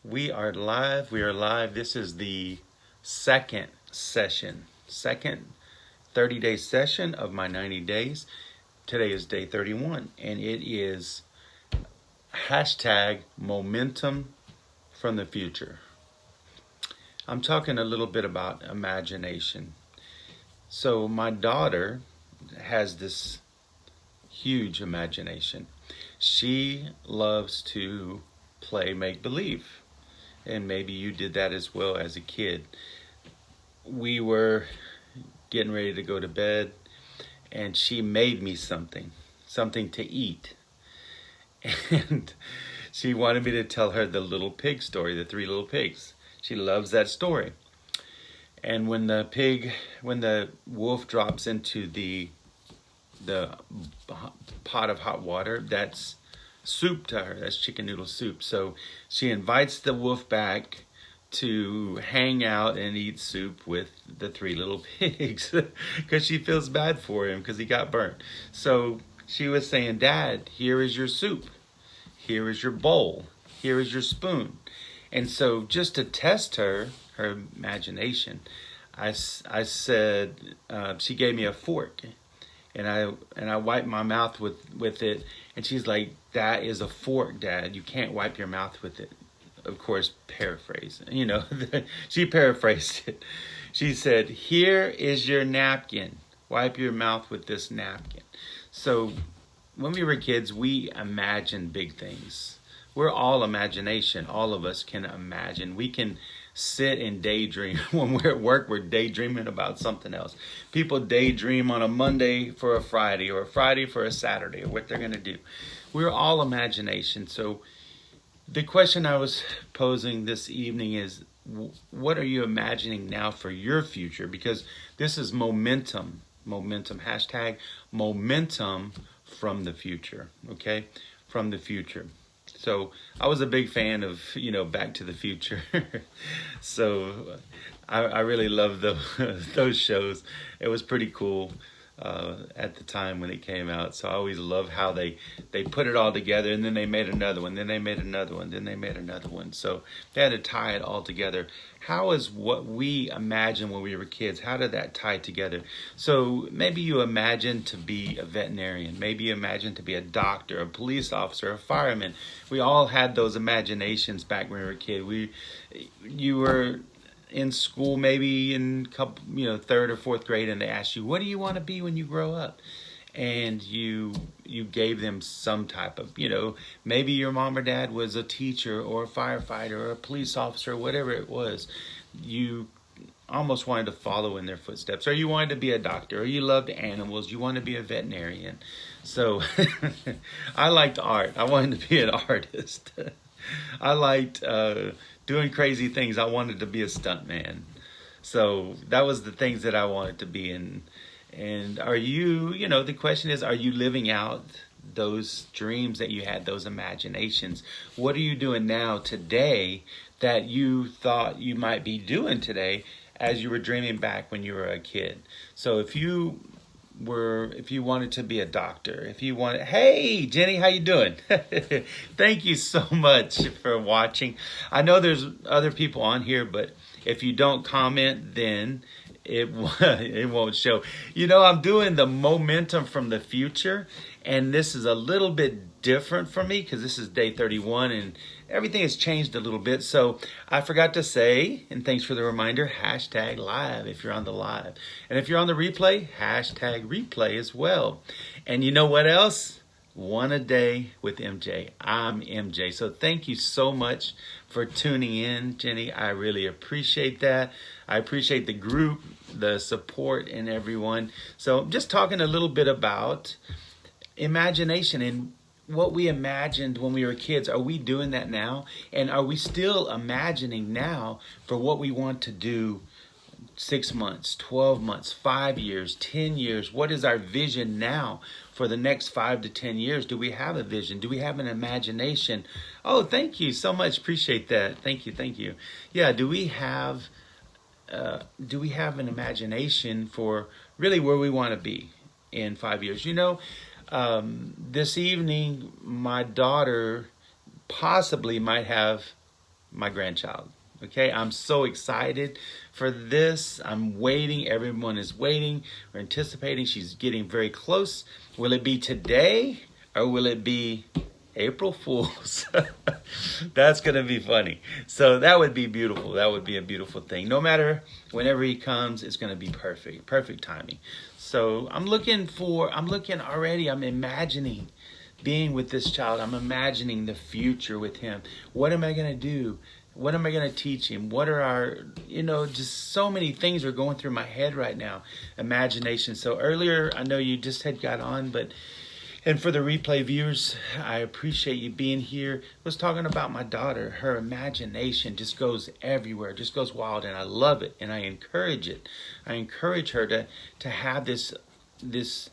We are live. We are live. This is the second session, second 30-day session of my 90 days. Today is day 31, and it is hashtag momentum from the future. I'm talking a little bit about imagination. So my daughter has this huge imagination. She loves to play make-believe. And maybe you did that as well as a kid. We were getting ready to go to bed, and she made me something to eat. And she wanted me to tell her the little pig story, the three little pigs. She loves that story. And when the wolf drops into the pot of hot water, that's soup to her. That's chicken noodle soup. So she invites the wolf back to hang out and eat soup with the three little pigs because she feels bad for him because he got burnt. So she was saying, "Dad, here is your soup. Here is your bowl. Here is your spoon." And so just to test her imagination, I said, she gave me a fork. And I wiped my mouth with it, and she's like, "That is a fork, Dad. You can't wipe your mouth with it." Of course, paraphrase. She paraphrased it. She said, "Here is your napkin. Wipe your mouth with this napkin." So when we were kids, we imagined big things. We're all imagination. All of us can imagine. We can sit and daydream. When we're at work, we're daydreaming about something else. People daydream on a Monday for a Friday, or a Friday for a Saturday, or what they're going to do. We're all imagination. So the question I was posing this evening is, what are you imagining now for your future? Because this is momentum, hashtag momentum from the future, okay? From the future. So I was a big fan of, Back to the Future. So I really loved those shows. It was pretty cool at the time when it came out. So I always love how they put it all together, and then they made another one, then they made another one, then they made another one. So they had to tie it all together. How is what we imagined when we were kids, how did that tie together? So maybe you imagined to be a veterinarian. Maybe you imagined to be a doctor, a police officer, a fireman. We all had those imaginations back when we were a kid. You were in school, maybe in third or fourth grade, and they asked you, "What do you want to be when you grow up?" And you gave them some type of, maybe your mom or dad was a teacher or a firefighter or a police officer, whatever it was. You almost wanted to follow in their footsteps, or you wanted to be a doctor, or you loved animals, you wanted to be a veterinarian. So I liked art. I wanted to be an artist. I liked doing crazy things. I wanted to be a stuntman. So that was the things that I wanted to be. And are you, the question is, are you living out those dreams that you had, those imaginations? What are you doing now today that you thought you might be doing today as you were dreaming back when you were a kid? So if you wanted to be a doctor, hey Jenny, how you doing? Thank you so much for watching. I know there's other people on here, but if you don't comment, then it won't show. I'm doing the momentum from the future, and this is a little bit different for me because this is day 31 and everything has changed a little bit. So I forgot to say, and thanks for the reminder, hashtag live if you're on the live. And if you're on the replay, hashtag replay as well. And you know what else? One a day with MJ. I'm MJ. So thank you so much for tuning in, Jenny. I really appreciate that. I appreciate the group, the support, and everyone. So just talking a little bit about imagination and what we imagined when we were kids. Are we doing that now? And are we still imagining now for what we want to do 6 months, 12 months, 5 years, 10 years? What is our vision now for the next 5 to 10 years? Do we have a vision? Do we have an imagination? Oh, thank you so much. Appreciate that. Thank you. Yeah, do we have an imagination for really where we want to be in 5 years? This evening, my daughter possibly might have my grandchild. Okay, I'm so excited for this. I'm waiting. Everyone is waiting. We're anticipating. She's getting very close. Will it be today or will it be April Fools? That's going to be funny. So that would be beautiful. That would be a beautiful thing. No matter whenever he comes, it's going to be perfect. Perfect timing. So I'm looking already. I'm imagining being with this child. I'm imagining the future with him. What am I going to do? What am I going to teach him? What are our, just so many things are going through my head right now. Imagination. So earlier, I know you just had got on, and for the replay viewers, I appreciate you being here. I was talking about my daughter. Her imagination just goes everywhere, just goes wild, and I love it, and I encourage it. I encourage her to have this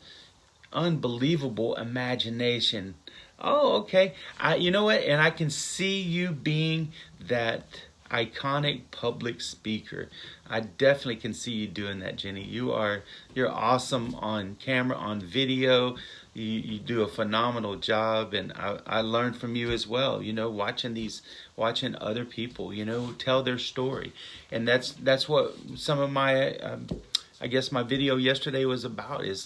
unbelievable imagination. Oh, okay. You know what? And I can see you being that iconic public speaker. I definitely can see you doing that, Jenny. You're awesome on camera, on video. You do a phenomenal job, and I learned from you as well. Watching other people, tell their story, and that's what some of my I guess my video yesterday was about. Is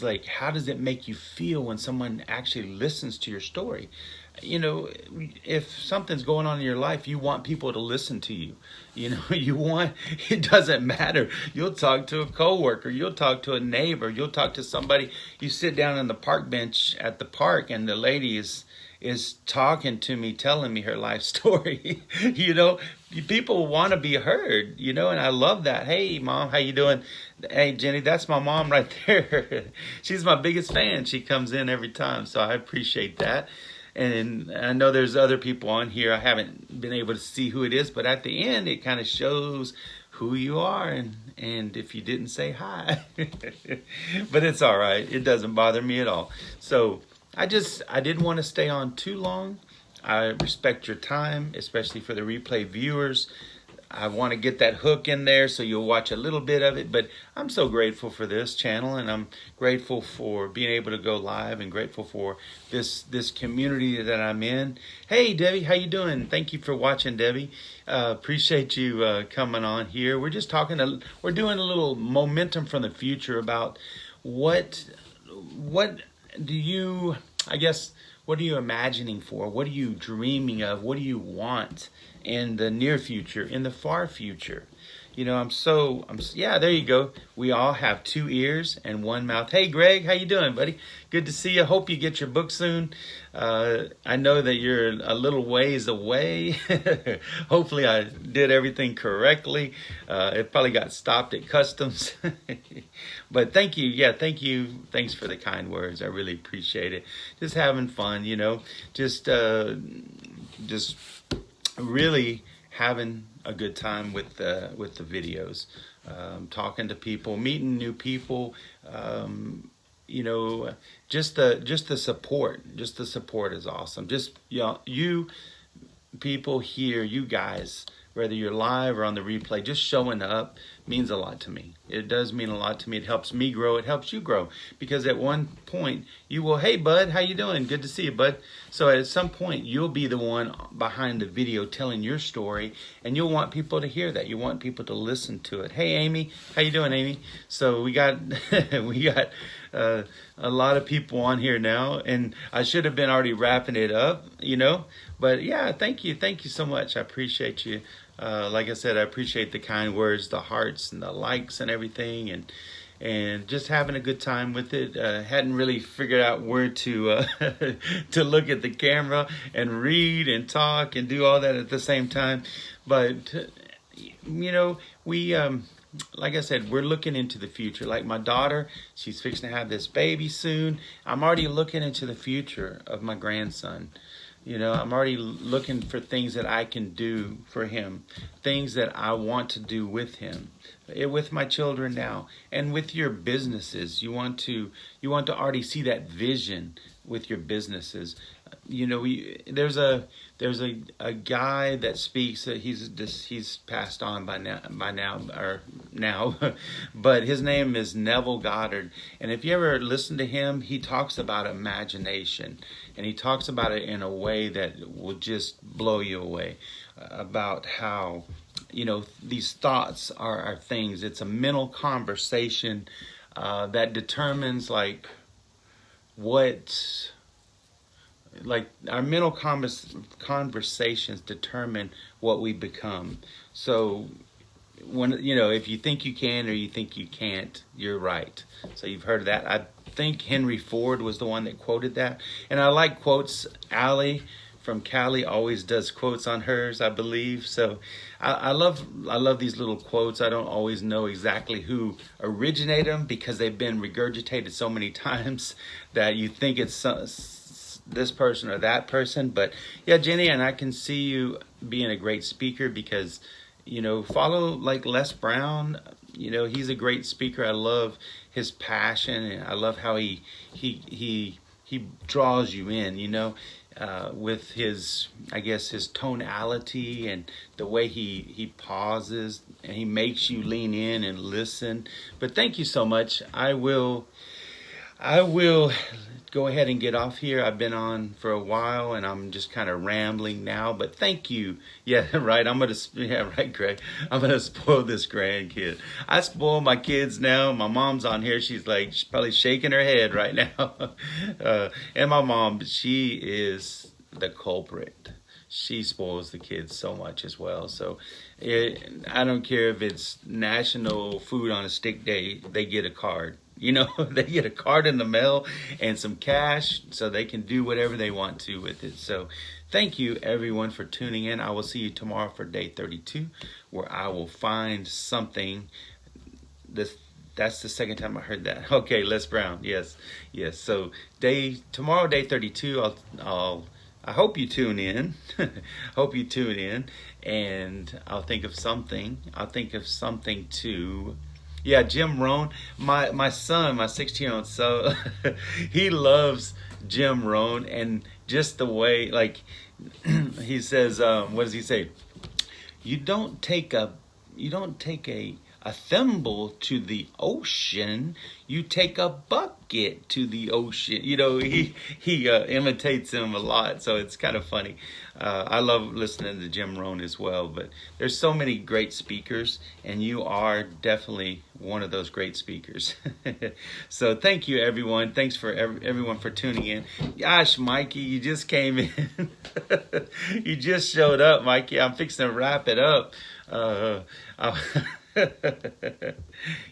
like how does it make you feel when someone actually listens to your story? If something's going on in your life, you want people to listen to you. It doesn't matter. You'll talk to a coworker, you'll talk to a neighbor, you'll talk to somebody. You sit down on the park bench at the park and the lady is talking to me, telling me her life story. People want to be heard, and I love that. Hey, Mom, how you doing? Hey, Jenny, that's my mom right there. She's my biggest fan. She comes in every time, so I appreciate that. And I know there's other people on here. I haven't been able to see who it is, but at the end, it kind of shows who you are and if you didn't say hi. But it's all right. It doesn't bother me at all. So I didn't want to stay on too long. I respect your time, especially for the replay viewers. I want to get that hook in there so you'll watch a little bit of it. But I'm so grateful for this channel, and I'm grateful for being able to go live, and grateful for this community that I'm in. Hey, Debbie, how you doing? Thank you for watching, Debbie. Appreciate you coming on here. We're just we're doing a little momentum from the future about what do you, I guess, what are you imagining for? What are you dreaming of? What do you want in the near future, in the far future? Yeah, there you go. We all have 2 ears and 1 mouth. Hey, Greg, how you doing, buddy? Good to see you. Hope you get your book soon. I know that you're a little ways away. Hopefully I did everything correctly. It probably got stopped at customs. But thank you. Yeah, thank you. Thanks for the kind words. I really appreciate it. Just having fun, just really having a good time with the videos, talking to people, meeting new people, just the support. Just the support is awesome. Just you people here, you guys, whether you're live or on the replay, just showing up means a lot to me. It does mean a lot to me. It helps me grow. It helps you grow, because at one point you will, hey, bud, how you doing? Good to see you, bud. So at some point you'll be the one behind the video telling your story, and you'll want people to hear that. You want people to listen to it. Hey, Amy, how you doing, Amy? So we got a lot of people on here now, and I should have been already wrapping it up, but yeah, thank you so much. I appreciate you. Like I said, I appreciate the kind words, the hearts and the likes and everything, and just having a good time with it. Hadn't really figured out where to to look at the camera and read and talk and do all that at the same time. But we like I said, we're looking into the future. Like my daughter, she's fixing to have this baby soon. I'm already looking into the future of my grandson. I'm already looking for things that I can do for him, things that I want to do with him, with my children now, and with your businesses. You want to already see that vision with your businesses. There's a guy that speaks. He's passed on now, but his name is Neville Goddard. And if you ever listen to him, he talks about imagination, and he talks about it in a way that will just blow you away, about how these thoughts are things. It's a mental conversation that determines what our mental conversations determine what we become. So when if you think you can or you think you can't, you're right. So you've heard of that. I think Henry Ford was the one that quoted that, and I like quotes. Allie from Cali always does quotes on hers, I believe. So I love these little quotes. I don't always know exactly who originated them because they've been regurgitated so many times that you think it's this person or that person. But yeah, Jenny, and I can see you being a great speaker because follow like Les Brown. He's a great speaker. I love his passion, and I love how he draws you in, with his, I guess, his tonality and the way he pauses, and he makes you lean in and listen. But thank you so much. I will go ahead and get off here. I've been on for a while and I'm just kind of rambling now, but thank you. Yeah, right. Right, Greg. I'm going to spoil this grandkid. I spoil my kids now. My mom's on here. She's probably shaking her head right now. And my mom, she is the culprit. She spoils the kids so much as well. So I don't care if it's National Food on a Stick Day, they get a card. They get a card in the mail and some cash so they can do whatever they want to with it. So thank you, everyone, for tuning in. I will see you tomorrow for day 32, where I will find something. That's the second time I heard that. Okay, Les Brown. Yes. So tomorrow, day 32, I hope you tune in. And I'll think of something. To... Yeah, Jim Rohn. My son, my 16-year-old son, he loves Jim Rohn, and just the way, he says, what does he say? You don't take a thimble to the ocean. You take a bucket to the ocean. He imitates him a lot, so it's kind of funny. I love listening to Jim Rohn as well, but there's so many great speakers, and you are definitely one of those great speakers. So thank you, everyone. Thanks for everyone for tuning in. Gosh, Mikey, you just came in. You just showed up, Mikey. I'm fixing to wrap it up.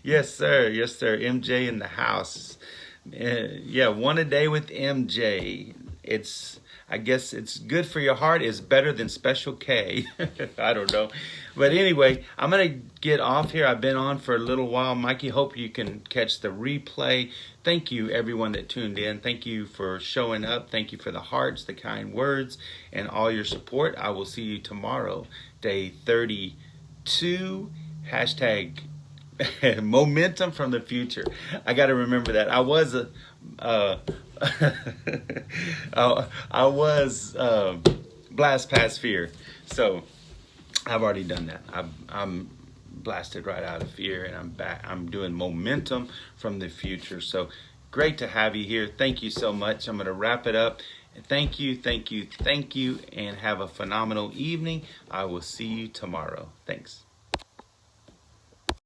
Yes, sir. MJ in the house. Yeah, one a day with MJ. I guess it's good for your heart. It's better than Special K. I don't know. But anyway, I'm going to get off here. I've been on for a little while. Mikey, hope you can catch the replay. Thank you, everyone that tuned in. Thank you for showing up. Thank you for the hearts, the kind words, and all your support. I will see you tomorrow, day 32. Hashtag momentum from the future. I got to remember that. I was blast past fear. So I've already done that. I'm blasted right out of fear, and I'm back. I'm doing momentum from the future. So great to have you here. Thank you so much. I'm going to wrap it up. Thank you, and have a phenomenal evening. I will see you tomorrow. Thanks.